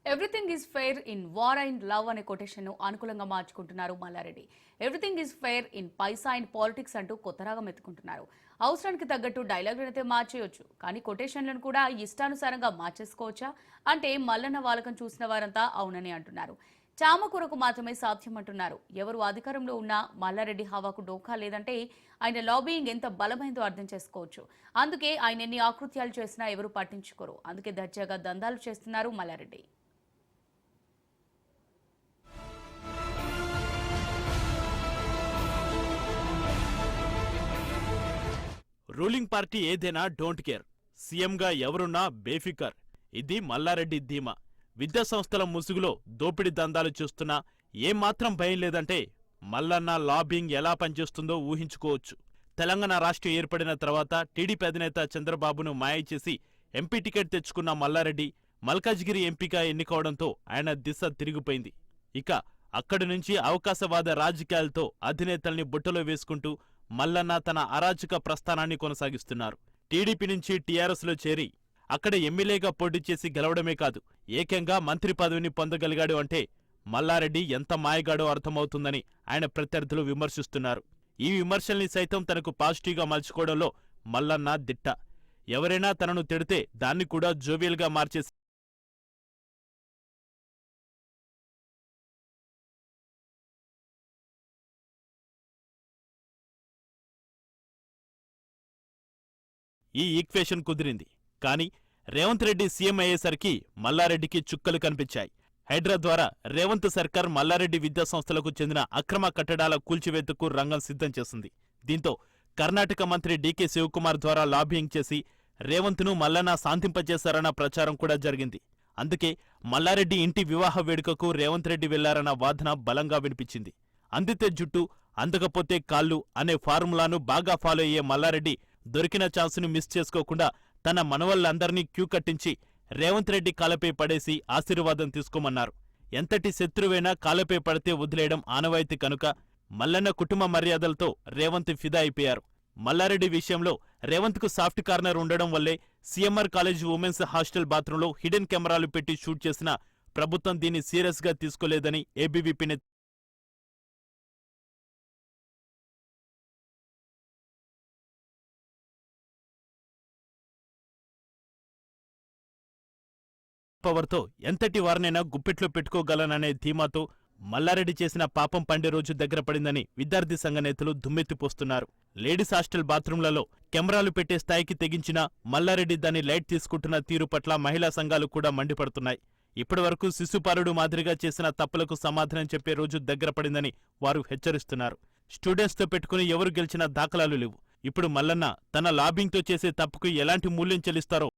Everything is fair in war and love అనే quotation ను అనుకూలంగా మార్చుకుంటున్నారు Malla Reddy. Everything is fair in paisa and politics అంటూ కొత్త రాగం ఎత్తుకుంటున్నారు. అవసరానికి తగ్గట్టు డైలాగులను అయితే మార్చేయొచ్చు, కానీ కొటేషన్లను కూడా ఇష్టానుసారంగా మార్చేసుకోవచ్చా అంటే మల్లన్న వాలకం చూసిన వారంతా అవునని అంటున్నారు. చామకూరకు మాత్రమే సాధ్యం అంటున్నారు. ఎవరు అధికారంలో ఉన్నా మల్లారెడ్డి హవాకు డోకా లేదంటే ఆయన లాబీయింగ్ ఎంత బలమైందో అర్థం చేసుకోవచ్చు. అందుకే ఆయన ఎన్ని ఆకృత్యాలు చేసినా ఎవరు పట్టించుకోరు. అందుకే దర్జాగా దందాలు చేస్తున్నారు మల్లారెడ్డి. రూలింగ్ పార్టీ ఏదైనా డోంట్ కేర్, సీఎంగా ఎవరున్నా బేఫికర్. ఇది మల్లారెడ్డి ధీమా. విద్యా సంస్థల ముసుగులో దోపిడీ దందాలు చూస్తున్నా ఏమాత్రం భయం లేదంటే మల్లన్న లాబింగ్ ఎలా పనిచేస్తుందో ఊహించుకోవచ్చు. తెలంగాణ రాష్ట్రం ఏర్పడిన తర్వాత టీడీపీ అధినేత చంద్రబాబును మాయ చేసి ఎంపీ టికెట్ తెచ్చుకున్న మల్లారెడ్డి మల్కాజ్గిరి ఎంపీగా ఎన్నికవడంతో ఆయన దిశ తిరిగిపోయింది. ఇక అక్కడి నుంచి అవకాశవాద రాజకీయాలతో అధినేతల్ని బుట్టలో వేసుకుంటూ మల్లన్న తన అరాచక ప్రస్థానాన్ని కొనసాగిస్తున్నారు. టీడీపీ నుంచి టీఆర్ఎస్లో చేరి అక్కడ ఎమ్మెల్యేగా పోటీ చేసి గెలవడమే కాదు, ఏకంగా మంత్రి పదవిని పొందగలిగాడు అంటే మల్లారెడ్డి ఎంత మాయగాడో అర్థమవుతుందని ఆయన ప్రత్యర్థులు విమర్శిస్తున్నారు. ఈ విమర్శల్ని సైతం తనకు పాజిటివ్గా మలుచుకోవడంలో మల్లన్న దిట్ట. ఎవరైనా తనను తిడితే దాన్ని కూడా జోవియల్గా మార్చేసి ఈ ఈక్వేషన్ కుదిరింది. కానీ రేవంత్ రెడ్డి సీఎం అయ్యేసరికి మల్లారెడ్డికి చుక్కలు కనిపించాయి. హైడ్రా ద్వారా రేవంత్ సర్కార్ మల్లారెడ్డి విద్యాసంస్థలకు చెందిన అక్రమ కట్టడాల కూల్చివేతకు రంగం సిద్ధం చేసింది. దీంతో కర్ణాటక మంత్రి డీకే శివకుమార్ ద్వారా లాబియింగ్ చేసి రేవంత్ను మల్లన్న శాంతింపచేశారన్న ప్రచారం కూడా జరిగింది. అందుకే మల్లారెడ్డి ఇంటి వివాహ వేడుకకు రేవంత్ రెడ్డి వెళ్లారన్న వాదన బలంగా వినిపించింది. అందితే జుట్టు, అందకపోతే కాళ్ళు అనే ఫార్ములాను బాగా ఫాలో అయ్యే మల్లారెడ్డి దొరికిన ఛాన్సును మిస్ చేసుకోకుండా తన మనవళ్లందర్నీ క్యూ కట్టించి రేవంత్ రెడ్డి కాలపై పడేసి ఆశీర్వాదం తీసుకోమన్నారు. ఎంతటి శత్రువైనా కాలపై పడితే వదిలేయడం ఆనవాయితీ కనుక మల్లన్న కుటుంబ మర్యాదలతో రేవంత్ ఫిదా అయిపోయారు. మల్లారెడ్డి విషయంలో రేవంత్కు సాఫ్ట్ కార్నర్ ఉండడం వల్లే సీఎంఆర్ కాలేజ్ ఉమెన్స్ హాస్టల్ బాత్రూంలో హిడెన్ కెమెరాలు పెట్టి షూట్ చేసిన ప్రభుత్వం దీన్ని సీరియస్గా తీసుకోలేదని ఏబీవీపీ నేత పవర్తో ఎంతటి వారినైనా గుప్పెట్లో పెట్టుకోగలననే ధీమాతో మల్లారెడ్డి చేసిన పాపం పండే రోజు దగ్గర పడిందని విద్యార్థి సంఘ నేతలు దుమ్మెత్తిపోస్తున్నారు. లేడీస్ హాస్టల్ బాత్రూంలలో కెమెరాలు పెట్టే స్థాయికి తెగించినా మల్లారెడ్డి దాన్ని లైట్ తీసుకుంటున్న తీరు పట్ల మహిళా సంఘాలు కూడా మండిపడుతున్నాయి. ఇప్పటివరకు శిశుపాలుడు మాదిరిగా చేసిన తప్పులకు సమాధానం చెప్పే రోజు దగ్గర పడిందని వారు హెచ్చరిస్తున్నారు. స్టూడెంట్స్తో పెట్టుకుని ఎవరు గెలిచిన దాఖలాలు లేవు. ఇప్పుడు మల్లన్న తన లాబింగ్తో చేసే తప్పుకు ఎలాంటి మూల్యం చెల్లిస్తారో